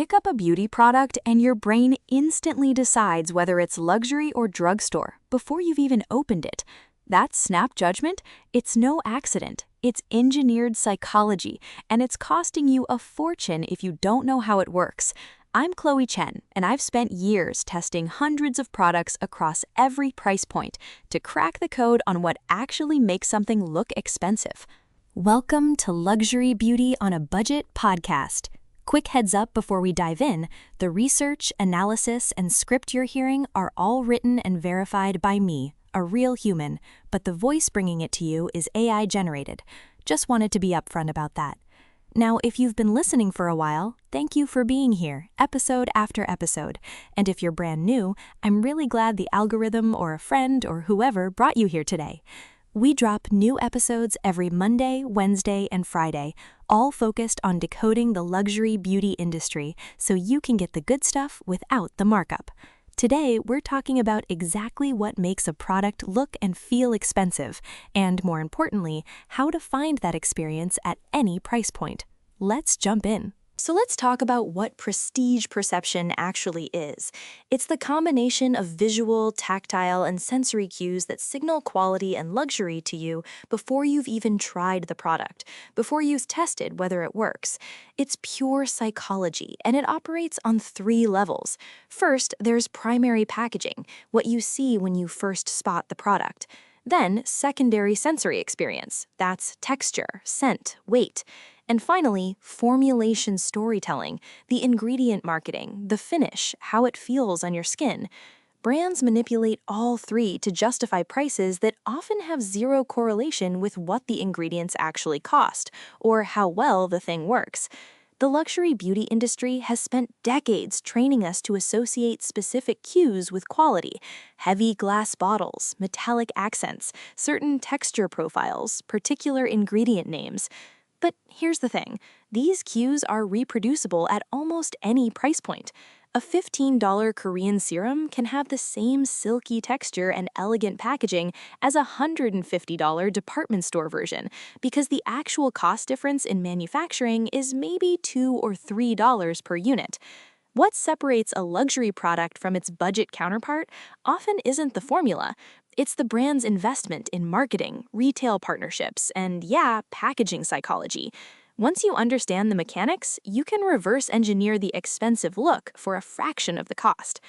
Pick up a beauty product and your brain instantly decides whether it's luxury or drugstore before you've even opened it. That snap judgment, it's no accident. It's engineered psychology, and it's costing you a fortune if you don't know how it works. I'm Chloe Chen, and I've spent years testing hundreds of products across every price point to crack the code on what actually makes something look expensive. Welcome to Luxury Beauty on a Budget podcast. Quick heads up before we dive in, the research, analysis, and script you're hearing are all written and verified by me, a real human, but the voice bringing it to you is AI generated. Just wanted to be upfront about that. Now, if you've been listening for a while, thank you for being here, episode after episode. And if you're brand new, I'm really glad the algorithm or a friend or whoever brought you here today. We drop new episodes every Monday, Wednesday, and Friday, all focused on decoding the luxury beauty industry so you can get the good stuff without the markup. Today, we're talking about exactly what makes a product look and feel expensive, and more importantly, how to find that experience at any price point. Let's jump in. So let's talk about what prestige perception actually is. It's the combination of visual, tactile, and sensory cues that signal quality and luxury to you before you've even tried the product, before you've tested whether it works. It's pure psychology, and it operates on 3 levels. First, there's primary packaging, what you see when you first spot the product. Then, secondary sensory experience, that's texture, scent, weight. And finally, formulation storytelling, the ingredient marketing, the finish, how it feels on your skin. Brands manipulate all 3 to justify prices that often have zero correlation with what the ingredients actually cost, or how well the thing works. The luxury beauty industry has spent decades training us to associate specific cues with quality: heavy glass bottles, metallic accents, certain texture profiles, particular ingredient names. But here's the thing, these cues are reproducible at almost any price point. A $15 Korean serum can have the same silky texture and elegant packaging as a $150 department store version, because the actual cost difference in manufacturing is maybe $2 or $3 per unit. What separates a luxury product from its budget counterpart often isn't the formula. It's the brand's investment in marketing, retail partnerships, and packaging psychology. Once you understand the mechanics, you can reverse engineer the expensive look for a fraction of the cost.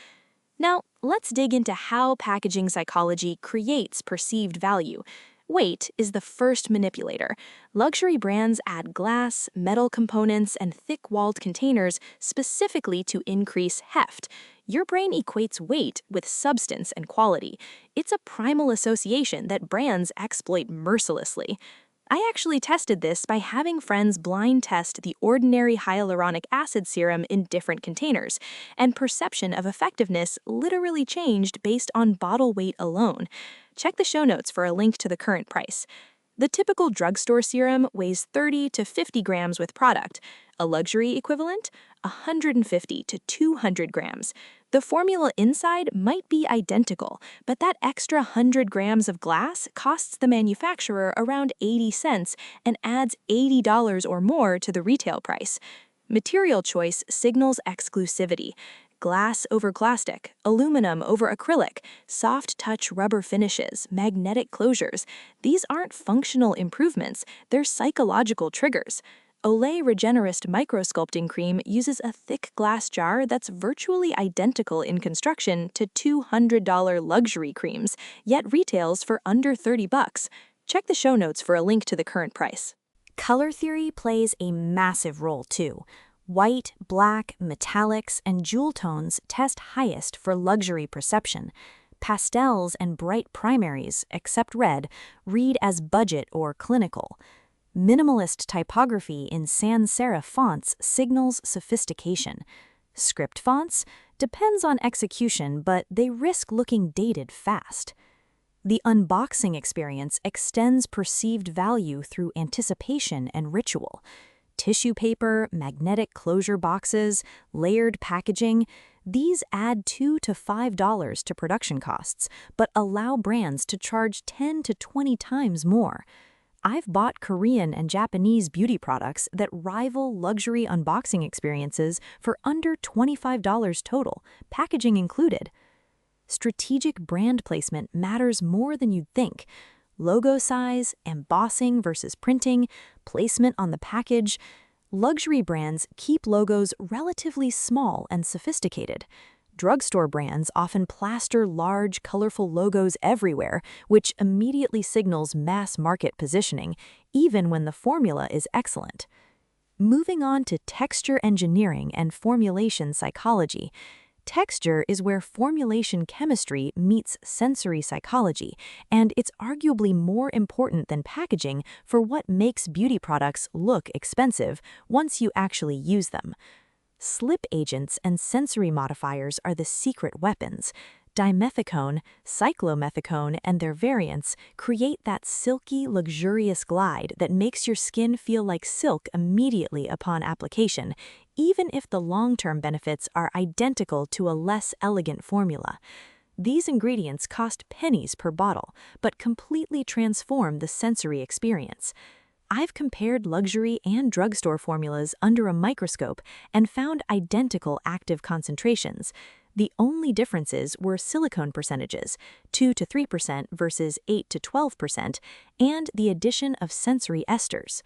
Now, let's dig into how packaging psychology creates perceived value. Weight is the first manipulator. Luxury brands add glass, metal components, and thick-walled containers specifically to increase heft. Your brain equates weight with substance and quality. It's a primal association that brands exploit mercilessly. I actually tested this by having friends blind test the ordinary hyaluronic acid serum in different containers, and perception of effectiveness literally changed based on bottle weight alone. Check the show notes for a link to the current price. The typical drugstore serum weighs 30 to 50 grams with product. A luxury equivalent? 150 to 200 grams. The formula inside might be identical, but that extra 100 grams of glass costs the manufacturer around 80 cents and adds $80 or more to the retail price. Material choice signals exclusivity. Glass over plastic, aluminum over acrylic, soft-touch rubber finishes, magnetic closures. These aren't functional improvements, they're psychological triggers. Olay Regenerist Microsculpting Cream uses a thick glass jar that's virtually identical in construction to $200 luxury creams, yet retails for under $30. Check the show notes for a link to the current price. Color theory plays a massive role too. White, black, metallics, and jewel tones test highest for luxury perception. Pastels and bright primaries, except red, read as budget or clinical. Minimalist typography in sans serif fonts signals sophistication. Script fonts depends on execution, but they risk looking dated fast. The unboxing experience extends perceived value through anticipation and ritual. Tissue paper, magnetic closure boxes, layered packaging, these add $2 to $5 to production costs, but allow brands to charge 10 to 20 times more. I've bought Korean and Japanese beauty products that rival luxury unboxing experiences for under $25 total, packaging included. Strategic brand placement matters more than you'd think. Logo size, embossing versus printing, placement on the package. Luxury brands keep logos relatively small and sophisticated. Drugstore brands often plaster large, colorful logos everywhere, which immediately signals mass market positioning, even when the formula is excellent. Moving on to texture engineering and formulation psychology. Texture is where formulation chemistry meets sensory psychology, and it's arguably more important than packaging for what makes beauty products look expensive once you actually use them. Slip agents and sensory modifiers are the secret weapons. Dimethicone, cyclomethicone, and their variants create that silky, luxurious glide that makes your skin feel like silk immediately upon application, even if the long-term benefits are identical to a less elegant formula. These ingredients cost pennies per bottle, but completely transform the sensory experience. I've compared luxury and drugstore formulas under a microscope and found identical active concentrations. The only differences were silicone percentages, 2 to 3% versus 8 to 12%, and the addition of sensory esters.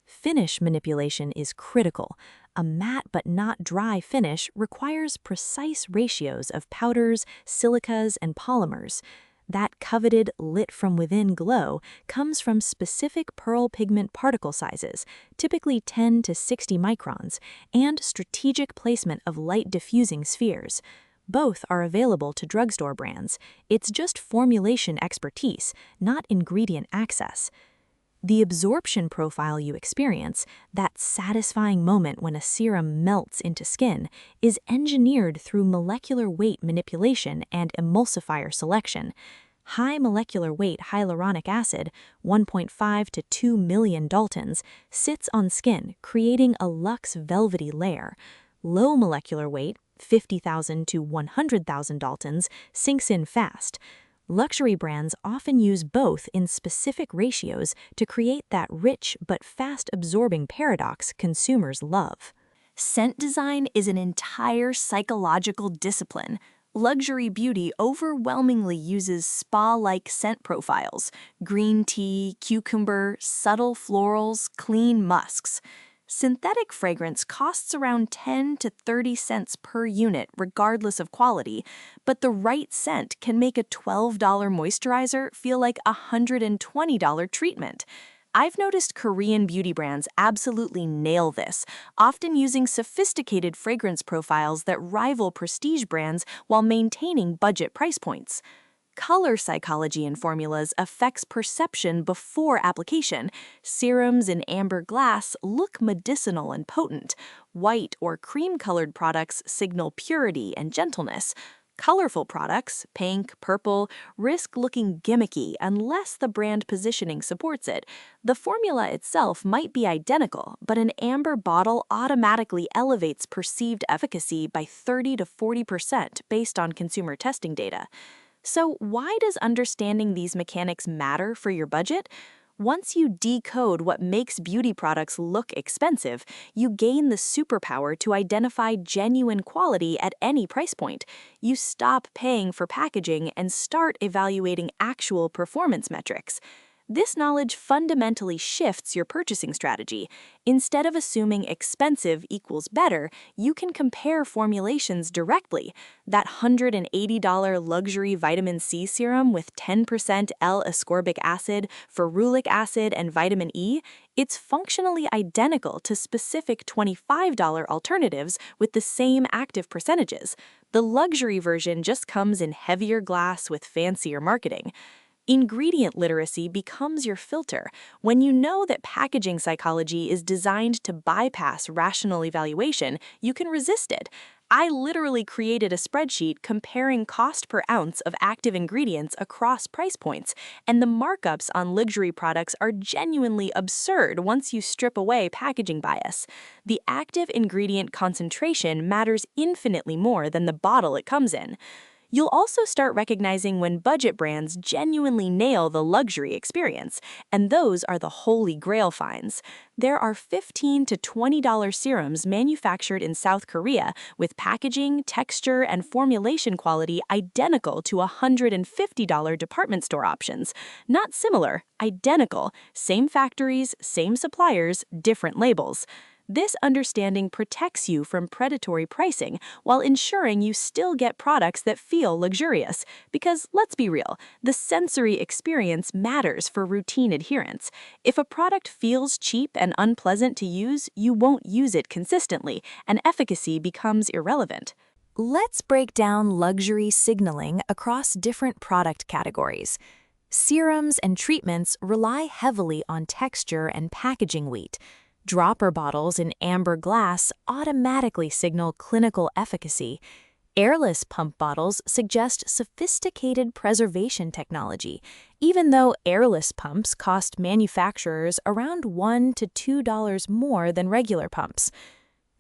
Finish manipulation is critical. A matte but not dry finish requires precise ratios of powders, silicas, and polymers. That coveted lit-from-within glow comes from specific pearl pigment particle sizes, typically 10 to 60 microns, and strategic placement of light-diffusing spheres. Both are available to drugstore brands. It's just formulation expertise, not ingredient access. The absorption profile you experience, that satisfying moment when a serum melts into skin, is engineered through molecular weight manipulation and emulsifier selection. High molecular weight hyaluronic acid, 1.5 to 2 million Daltons, sits on skin, creating a luxe velvety layer. Low molecular weight, 50,000 to 100,000 Daltons, sinks in fast. Luxury brands often use both in specific ratios to create that rich but fast-absorbing paradox consumers love. Scent design is an entire psychological discipline. Luxury beauty overwhelmingly uses spa-like scent profiles: green tea, cucumber, subtle florals, clean musks. Synthetic fragrance costs around 10 to 30 cents per unit regardless of quality, but the right scent can make a $12 moisturizer feel like a $120 treatment. I've noticed Korean beauty brands absolutely nail this, often using sophisticated fragrance profiles that rival prestige brands while maintaining budget price points. Color psychology in formulas affects perception before application. Serums in amber glass look medicinal and potent. White or cream-colored products signal purity and gentleness. Colorful products, pink, purple, risk looking gimmicky unless the brand positioning supports it. The formula itself might be identical, but an amber bottle automatically elevates perceived efficacy by 30 to 40% based on consumer testing data. So why does understanding these mechanics matter for your budget? Once you decode what makes beauty products look expensive, you gain the superpower to identify genuine quality at any price point. You stop paying for packaging and start evaluating actual performance metrics. This knowledge fundamentally shifts your purchasing strategy. Instead of assuming expensive equals better, you can compare formulations directly. That $180 luxury vitamin C serum with 10% L-ascorbic acid, ferulic acid, and vitamin E, it's functionally identical to specific $25 alternatives with the same active percentages. The luxury version just comes in heavier glass with fancier marketing. Ingredient literacy becomes your filter. When you know that packaging psychology is designed to bypass rational evaluation, you can resist it. I literally created a spreadsheet comparing cost per ounce of active ingredients across price points, and the markups on luxury products are genuinely absurd once you strip away packaging bias. The active ingredient concentration matters infinitely more than the bottle it comes in. You'll also start recognizing when budget brands genuinely nail the luxury experience, and those are the holy grail finds. There are $15 to $20 serums manufactured in South Korea with packaging, texture, and formulation quality identical to $150 department store options. Not similar, identical, same factories, same suppliers, different labels. This understanding protects you from predatory pricing while ensuring you still get products that feel luxurious. Because let's be real, the sensory experience matters for routine adherence. If a product feels cheap and unpleasant to use, you won't use it consistently, and efficacy becomes irrelevant. Let's break down luxury signaling across different product categories. Serums and treatments rely heavily on texture and packaging weight. Dropper bottles in amber glass automatically signal clinical efficacy. Airless pump bottles suggest sophisticated preservation technology, even though airless pumps cost manufacturers around $1 to $2 more than regular pumps.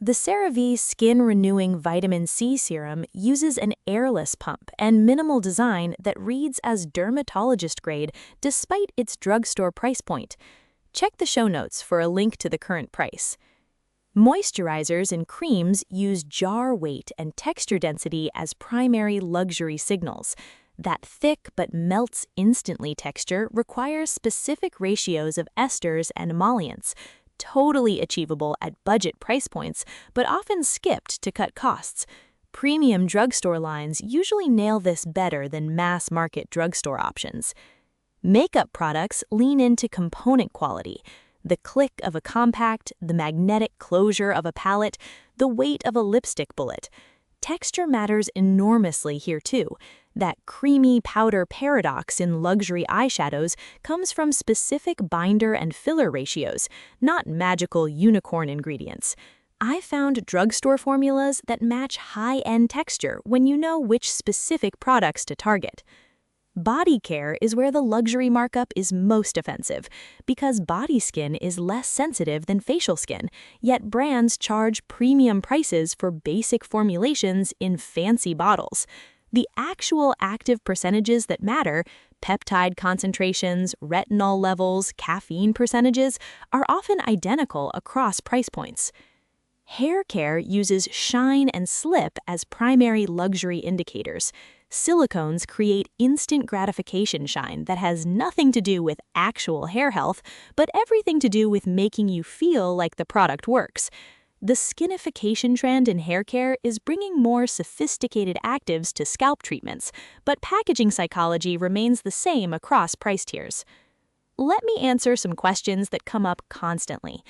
The CeraVe Skin Renewing Vitamin C Serum uses an airless pump and minimal design that reads as dermatologist grade despite its drugstore price point. Check the show notes for a link to the current price. Moisturizers and creams use jar weight and texture density as primary luxury signals. That thick but melts instantly texture requires specific ratios of esters and emollients, totally achievable at budget price points, but often skipped to cut costs. Premium drugstore lines usually nail this better than mass-market drugstore options. Makeup products lean into component quality. The click of a compact, the magnetic closure of a palette, the weight of a lipstick bullet. Texture matters enormously here too. That creamy powder paradox in luxury eyeshadows comes from specific binder and filler ratios, not magical unicorn ingredients. I found drugstore formulas that match high-end texture when you know which specific products to target. Body care is where the luxury markup is most offensive, because body skin is less sensitive than facial skin, yet brands charge premium prices for basic formulations in fancy bottles. The actual active percentages that matter, peptide concentrations, retinol levels, caffeine percentages, are often identical across price points. Hair care uses shine and slip as primary luxury indicators. Silicones create instant gratification shine that has nothing to do with actual hair health, but everything to do with making you feel like the product works. The skinification trend in hair care is bringing more sophisticated actives to scalp treatments, but packaging psychology remains the same across price tiers. Let me answer some questions that come up constantly.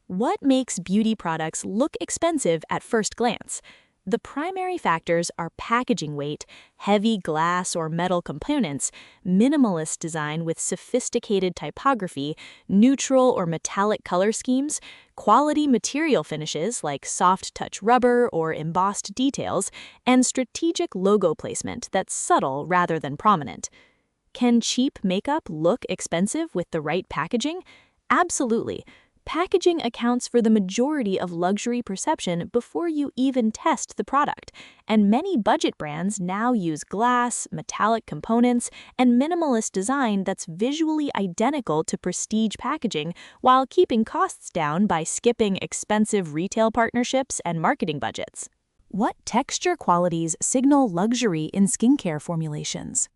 What makes beauty products look expensive at first glance? The primary factors are packaging weight, heavy glass or metal components, minimalist design with sophisticated typography, neutral or metallic color schemes, quality material finishes like soft-touch rubber or embossed details, and strategic logo placement that's subtle rather than prominent. Can cheap makeup look expensive with the right packaging? Absolutely. Packaging accounts for the majority of luxury perception before you even test the product, and many budget brands now use glass, metallic components, and minimalist design that's visually identical to prestige packaging while keeping costs down by skipping expensive retail partnerships and marketing budgets. What texture qualities signal luxury in skincare formulations?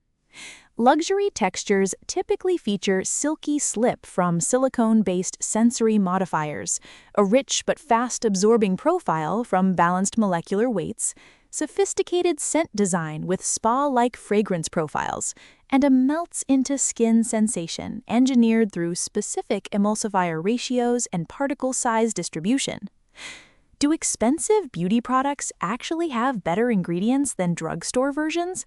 Luxury textures typically feature silky slip from silicone-based sensory modifiers, a rich but fast-absorbing profile from balanced molecular weights, sophisticated scent design with spa-like fragrance profiles, and a melts-into-skin sensation engineered through specific emulsifier ratios and particle size distribution. Do expensive beauty products actually have better ingredients than drugstore versions?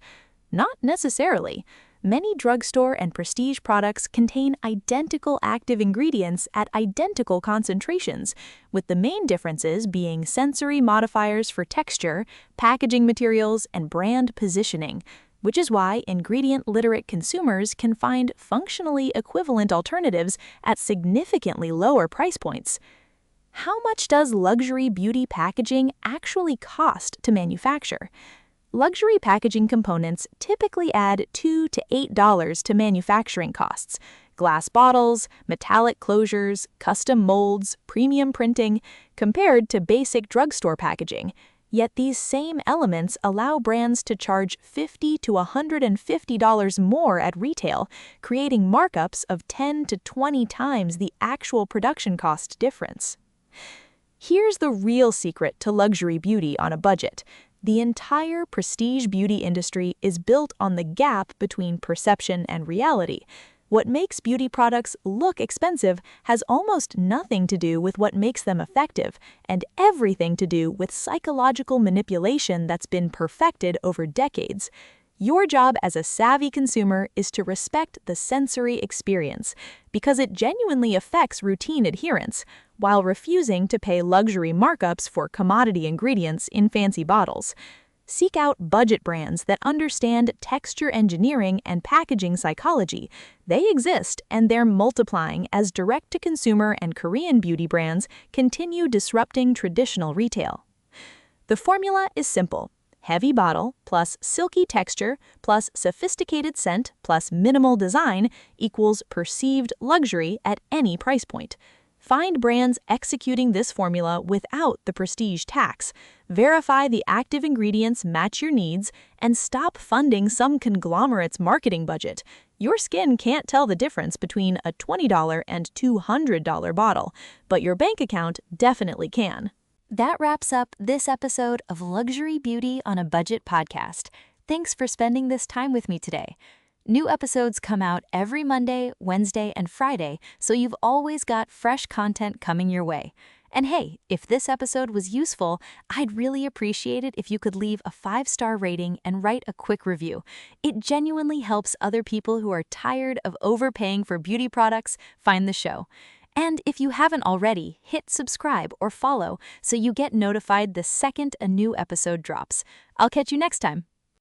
Not necessarily. Many drugstore and prestige products contain identical active ingredients at identical concentrations, with the main differences being sensory modifiers for texture, packaging materials, and brand positioning, which is why ingredient-literate consumers can find functionally equivalent alternatives at significantly lower price points. How much does luxury beauty packaging actually cost to manufacture? Luxury packaging components typically add $2 to $8 to manufacturing costs. Glass bottles, metallic closures, custom molds, premium printing, compared to basic drugstore packaging. Yet these same elements allow brands to charge $50 to $150 more at retail, creating markups of 10 to 20 times the actual production cost difference. Here's the real secret to luxury beauty on a budget. The entire prestige beauty industry is built on the gap between perception and reality. What makes beauty products look expensive has almost nothing to do with what makes them effective, and everything to do with psychological manipulation that's been perfected over decades. Your job as a savvy consumer is to respect the sensory experience, because it genuinely affects routine adherence, while refusing to pay luxury markups for commodity ingredients in fancy bottles. Seek out budget brands that understand texture engineering and packaging psychology. They exist, and they're multiplying as direct-to-consumer and Korean beauty brands continue disrupting traditional retail. The formula is simple. Heavy bottle plus silky texture plus sophisticated scent plus minimal design equals perceived luxury at any price point. Find brands executing this formula without the prestige tax. Verify the active ingredients match your needs, and stop funding some conglomerate's marketing budget. Your skin can't tell the difference between a $20 and $200 bottle, but your bank account definitely can. That wraps up this episode of Luxury Beauty on a Budget podcast. Thanks for spending this time with me today. New episodes come out every Monday, Wednesday, and Friday, so you've always got fresh content coming your way. And hey, if this episode was useful, I'd really appreciate it if you could leave a 5-star rating and write a quick review. It genuinely helps other people who are tired of overpaying for beauty products find the show. And if you haven't already, hit subscribe or follow so you get notified the second a new episode drops. I'll catch you next time.